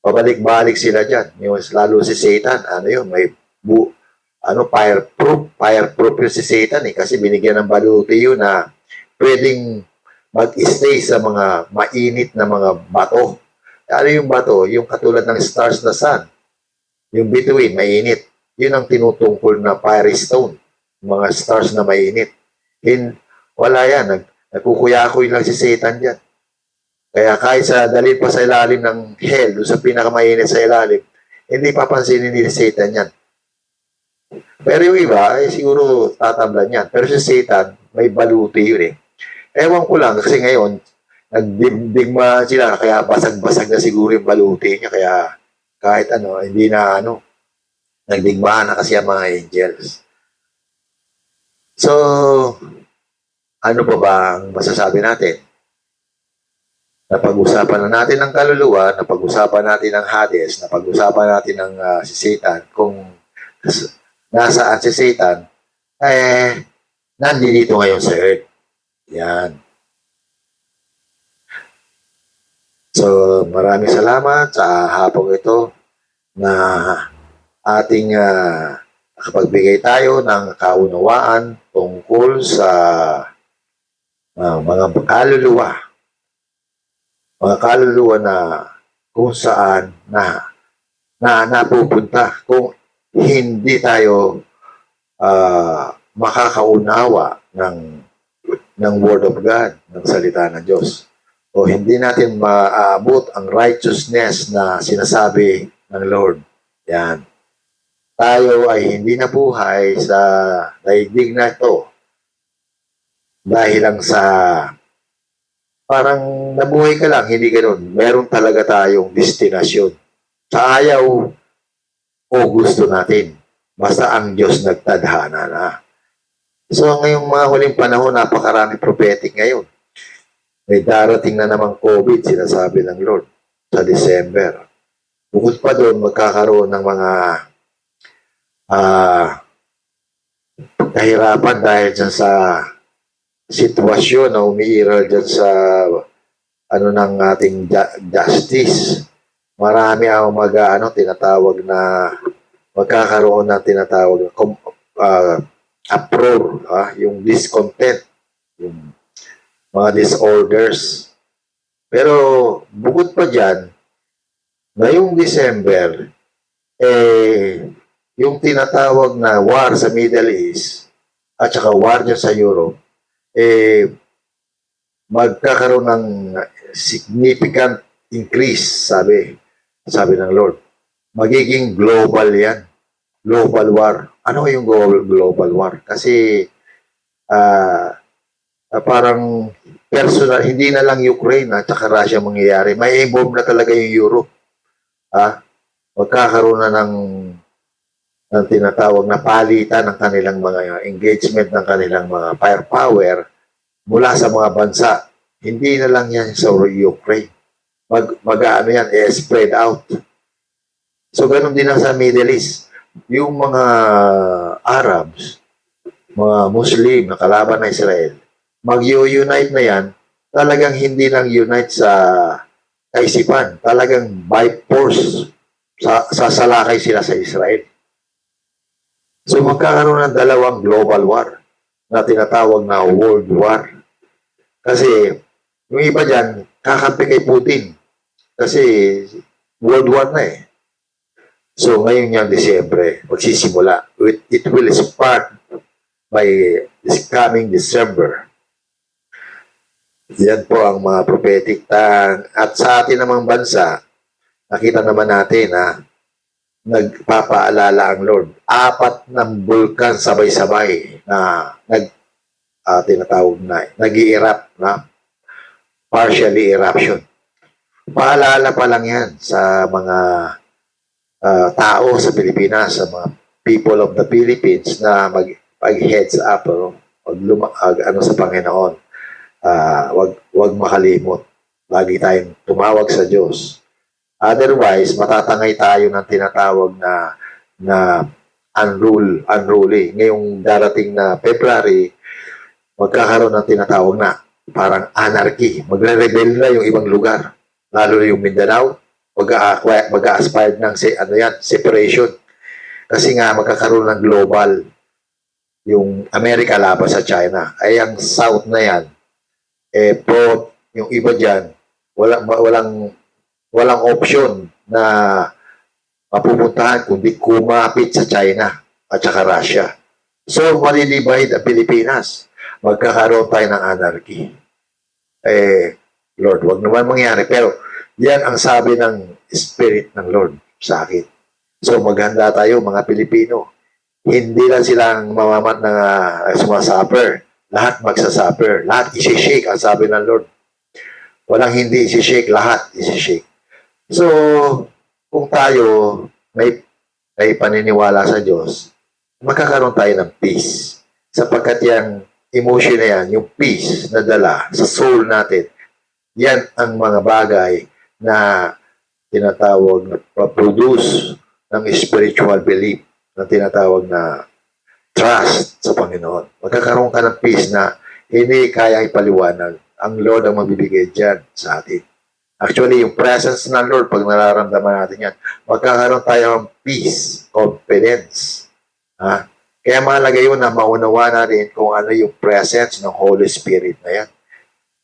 Pabalik-balik sila dyan. Yung, lalo si Satan, ano yun, may fireproof yun si Satan kasi binigyan ng baluti yun na pwedeng mag-stay sa mga mainit na mga bato. Ano yung bato? Yung katulad ng stars na sun. Yung bituin, mainit. Yun ang tinutungkol na fiery stone. Mga stars na mainit. Wala yan. Nagkukuyakoy lang si Satan dyan. Kaya kahit sa dalhin pa sa ilalim ng hell, doon sa pinakamainit sa ilalim, hindi papansinin ni Satan yan. Pero yung iba, siguro tatamlan yan. Pero si Satan, may baluti yun eh. Ewan ko lang, kasi ngayon, nagdigma sila, kaya basag-basag na siguro yung baluti niya, kaya kahit hindi na nagdigmaan na kasi ang mga angels. So, ano pa ba ang masasabi natin? Napag-usapan na natin ang kaluluwa, napag-usapan natin ang Hades, napag-usapan natin ang si Satan. Kung nasaan si Satan, nandito ngayon sa earth. Yan. So, maraming salamat sa hapong ito na ating nakapagbigay tayo ng kaunawaan tungkol sa mga kaluluwa. Mga kaluluwa na kung saan na napupunta kung hindi tayo makakaunawa ng Word of God, ng salita ng Diyos. O hindi natin maaabot ang righteousness na sinasabi ng Lord. Yan. Tayo ay hindi nabuhay sa daigdig na ito dahil lang sa parang nabuhay ka lang, hindi ganoon. Meron talaga tayong destinasyon. Sa ayaw o gusto natin. Basta ang Diyos nagtadhana na. So ngayong mga huling panahon, napakarami prophetic ngayon. May darating na namang COVID, sinasabi ng Lord, sa December. Bukod pa doon, magkakaroon ng mga kahirapan dahil dyan sa sitwasyon na umiiral dyan sa ng ating justice. Marami ang tinatawag na magkakaroon ng tinatawag na uproar, yung discontent, yung mga disorders. Pero bukod pa dyan, ngayong December, yung tinatawag na war sa Middle East at saka war dyan sa Europe, magkakaroon ng significant increase, sabi ng Lord. Magiging global yan. Global war. Ano yung global war? Kasi parang personal, hindi na lang Ukraine at saka Russia mangyayari. May involve na talaga yung Europe. Magkakaroon na ng tinatawag na palitan ng kanilang mga engagement ng kanilang mga firepower mula sa mga bansa. Hindi na lang yan sa Ukraine. Spread out. So, ganun din lang sa Middle East. Yung mga Arabs, mga Muslim na kalaban ng Israel, mag-unite na yan, talagang hindi lang unite sa kaisipan. Talagang by force, sasalakay sila sa Israel. So, magkakaroon ng dalawang global war na tinatawag na World War. Kasi, yung iba dyan, kakampi kay Putin. Kasi, World War na eh. So, ngayon yung Disyembre, magsisimula. It will start by this coming December. Yan po ang mga prophetic tang. At sa atin namang bansa, nakita naman natin na nagpapaalala ang Lord. 4 ng bulkan sabay-sabay na tinatawag na nag-i-erupt na partially eruption. Paalala pa lang yan sa mga tao sa Pilipinas, sa mga people of the Philippines na mag-heads up ano sa Panginoon. Wag makalimot. Lagi tayong tumawag sa Diyos. Otherwise, matatangay tayo ng tinatawag na unruly. Ngayong darating na February, magkakaroon ng tinatawag na parang anarchy. Magre-rebel na yung ibang lugar. Lalo na yung Mindanao, mag-a-aspire ng separation. Kasi nga magkakaroon ng global yung Amerika laban sa China. Ay ang South na yan, yung iba dyan, walang option na mapupuntahan kundi kumapit sa China at saka Russia. So, malilibay ang Pilipinas. Magkakaroon tayo ng anarchy. Lord, wag naman mangyari. Pero, yan ang sabi ng Spirit ng Lord sa akin. So, maghanda tayo, mga Pilipino. Hindi lang silang mamamat na sumasuffer. Lahat magsasuffer. Lahat isi-shake, ang sabi ng Lord. Walang hindi isi-shake, lahat isi-shake. So, kung tayo may paniniwala sa Diyos, magkakaroon tayo ng peace. Sapagkat yung emotion na yan, yung peace na dala sa soul natin, yan ang mga bagay na tinatawag na produce ng spiritual belief, na tinatawag na trust sa Panginoon. Magkakaroon ka ng peace na hindi kaya ipaliwanag. Ang Lord ang mabibigay dyan sa atin. Actually, yung presence ng Lord, pag nararamdaman natin yan, magkakaroon tayo ng peace, confidence. Kaya mahalaga yun na maunawa natin kung ano yung presence ng Holy Spirit na yan.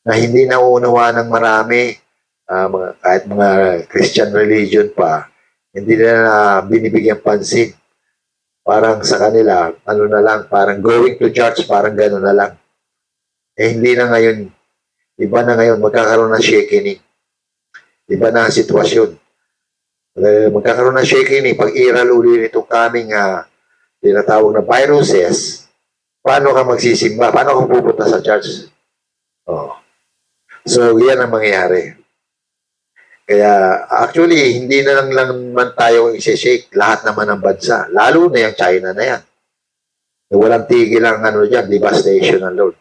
Na hindi nauunawa ng marami, kahit mga Christian religion pa, hindi na binibigyan pansin. Parang sa kanila, ano na lang, parang going to church, parang gano'n na lang. Hindi na ngayon, iba na ngayon, magkakaroon ng shakening. Iba na ang sitwasyon. Magkakaroon ng shakening. Pag iral uli nitong kaming tinatawag na viruses, paano ka magsisimba? Paano ka pupunta sa church? So, yan ang mangyayari. Kaya, actually, hindi na lang naman tayo isi-shake lahat naman ng bansa. Lalo na yung China na yan. Walang tigil ang devastation ng Lord.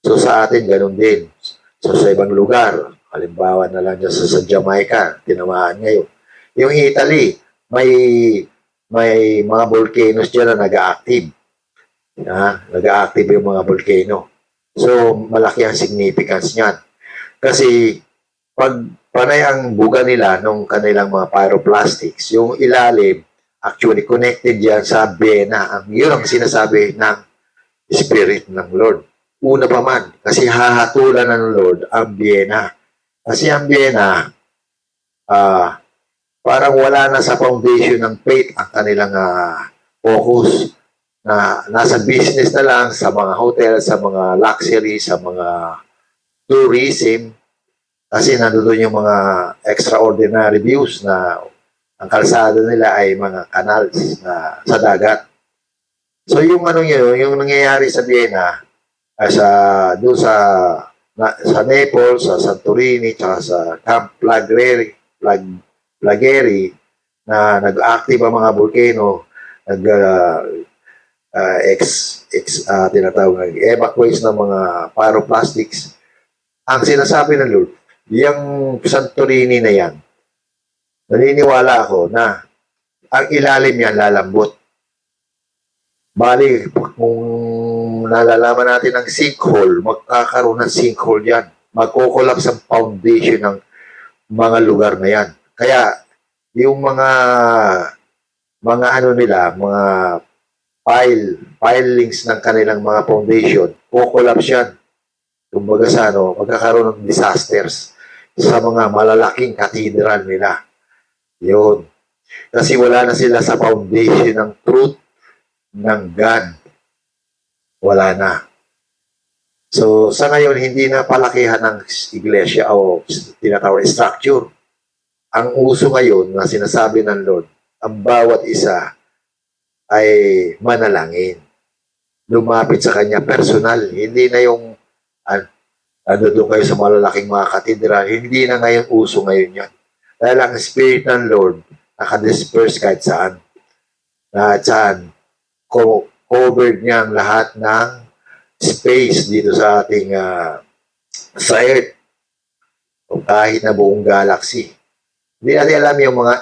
So, sa atin, ganun din. So, sa ibang lugar, halimbawa na lang dyan sa Jamaica, tinamaan ngayon. Yung Italy, may mga volcanoes dyan na nag-a-active. Nag-a-active yung mga volcano. So, malaki ang significance niyan. Kasi, pag panay ang buga nila nung kanilang mga pyroplastics, yung ilalim, actually connected yan sa Bena. Yun ang sinasabi ng Spirit ng Lord. Una pa man, kasi hahatulan ng Lord ang Bena. Kasi ang Bena, parang wala na sa foundation ng faith ang kanilang focus. Na nasa business na lang, sa mga hotel, sa mga luxury, sa mga tourism. Kasi nandoon yung mga extraordinary views na ang kalsada nila ay mga canals na sa dagat. So yung yung nangyayari sa Vienna, doon sa Naples, sa Santorini, tsaka sa Camp Flagheri, na nag-active ang mga volcano, tinatawag evacuate ng mga pyroplastics. Ang sinasabi ng Lord, yung Santorini na yan, naniniwala ako na ang ilalim yan lalambot. Bali, kung nalalaman natin ang sinkhole, magkakaroon ng sinkhole yan. Magkukolaps ang foundation ng mga lugar na yan. Kaya, yung mga pilings ng kanilang mga foundation, kukolaps yan. Kumbaga magkakaroon ng disasters sa mga malalaking katedral nila. Yun. Kasi wala na sila sa foundation ng truth ng God. Wala na. So, sa ngayon, hindi na palakihan ng iglesia o tinatawag structure. Ang uso ngayon na sinasabi ng Lord, ang bawat isa ay manalangin. Lumapit sa Kanya personal. Hindi na yung doon kayo sa malalaking mga katedral. Hindi na ngayon uso ngayon yan. Dahil ang Spirit ng Lord nakadisperse kahit saan. Lahat saan. Covered niya ang lahat ng space dito sa ating sa Earth o kahit na buong galaxy. Hindi natin alam yung mga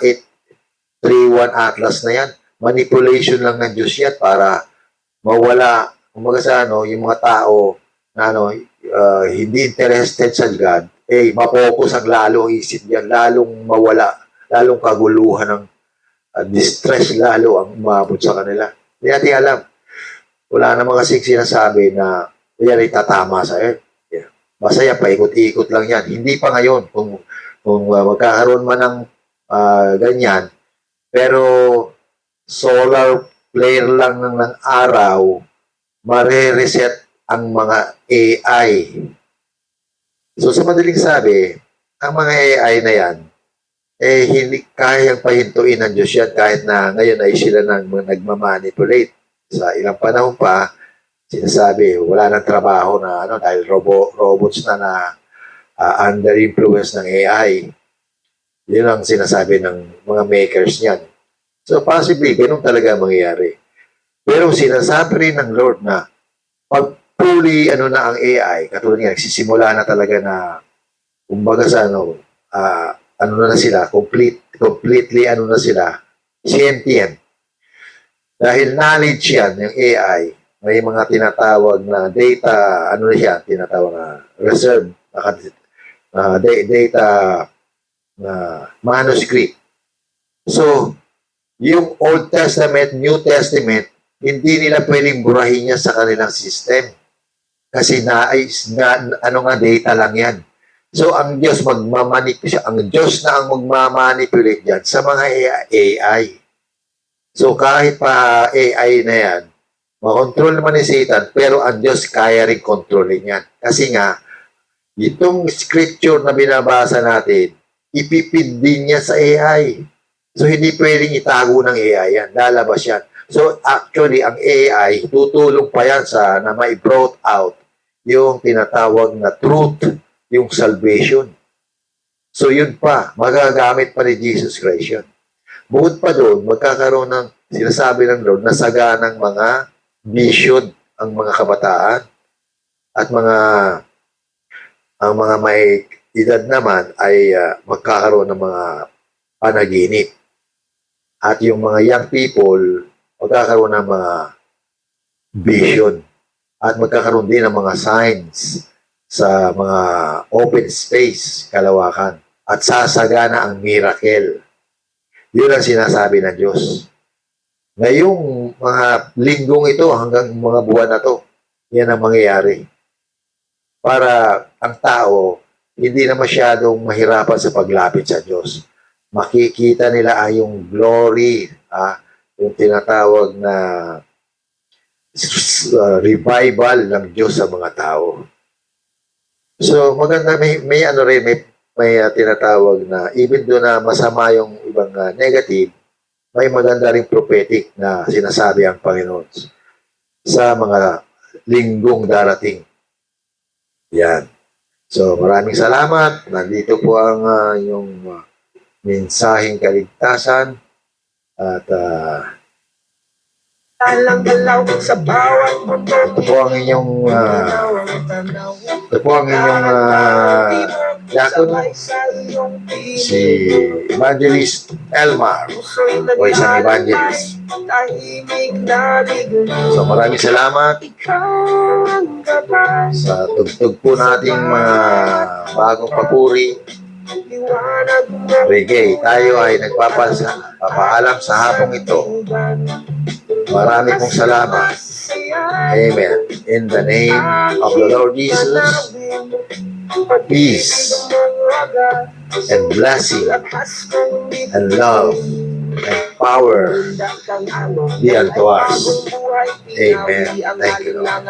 831 Atlas na yan. Manipulation lang ng Diyos yan para mawala, kumbaga sa yung mga tao na hindi interested sa God, mapokus ang lalo ang isip yan, lalong mawala, lalong kaguluhan ng distress lalo ang umabot sa kanila. Hindi natin alam. Wala namang kasing sinasabi na yan ay tatama sa Earth. Yeah. Basta yan, paikot-ikot lang yan. Hindi pa ngayon kung magkakaroon man ng ganyan, pero solar flare lang ng araw, mare-reset ang mga AI. So sa madaling sabi, ang mga AI na yan, hindi kayang pahintuin ng Diyos yan kahit na ngayon ay sila nang nagmamanipulate. Sa ilang panahon pa, sinasabi, wala nang trabaho na dahil robots na under influence ng AI. Yun ang sinasabi ng mga makers niyan. So possibly, ganun talaga mangyayari. Pero sinasabi rin ng Lord na pag fully na ang AI, katulad niya, nagsisimula na talaga na kumbaga sa na sila, completely na sila, sentient. Dahil knowledge yan, yung AI, may mga tinatawag na data, tinatawag na reserve, data na manuscript. So, yung Old Testament, New Testament, hindi nila pwedeng burahin yan sa kanilang system. Kasi data lang yan. So, ang Diyos ang Diyos na ang magmamanipulate yan sa mga AI. So, kahit pa AI na yan, makontrol naman ni Satan, pero ang Diyos kaya rin kontrolin yan. Kasi nga, itong scripture na binabasa natin, ipipid din niya sa AI. So, hindi pwedeng itago ng AI yan. Lalabas yan. So, actually, ang AI, tutulong pa yan na may brought out yung tinatawag na truth, yung salvation. So, yun pa. Magagamit pa ni Jesus Christ yun. Bukod pa doon, magkakaroon ng sinasabi ng Lord na saganang mga vision ang mga kabataan at ang mga may edad naman ay magkakaroon ng mga panaginip. At yung mga young people, magkakaroon ng mga vision. At magkakaroon din ng mga signs sa mga open space, kalawakan. At sasagana ang miracle. Yun ang sinasabi ng Diyos. Ngayong mga linggong ito, hanggang mga buwan na to, yan ang mangyayari. Para ang tao, hindi na masyadong mahirapan sa paglapit sa Diyos. Makikita nila yung glory, yung tinatawag na revival ng Diyos sa mga tao. So, maganda, may tinatawag na, even doon na masama yung ibang negative, may maganda ring prophetic na sinasabi ang Panginoon sa mga linggong darating. Yan. So, maraming salamat. Nandito po ang yung mensaheng kaligtasan at Talang-galaw sa bawat mundo. ito po ang inyong yakon, si Evangelist Elmar o isang evangelist. So maraming salamat sa tugtog po nating mga bagong papuri. Reggae, tayo ay nagpapaalam sa hapong ito. Marami pong salamat. Amen. In the name of the Lord Jesus, peace and blessing and love and power be unto us. Amen. Thank you, Lord.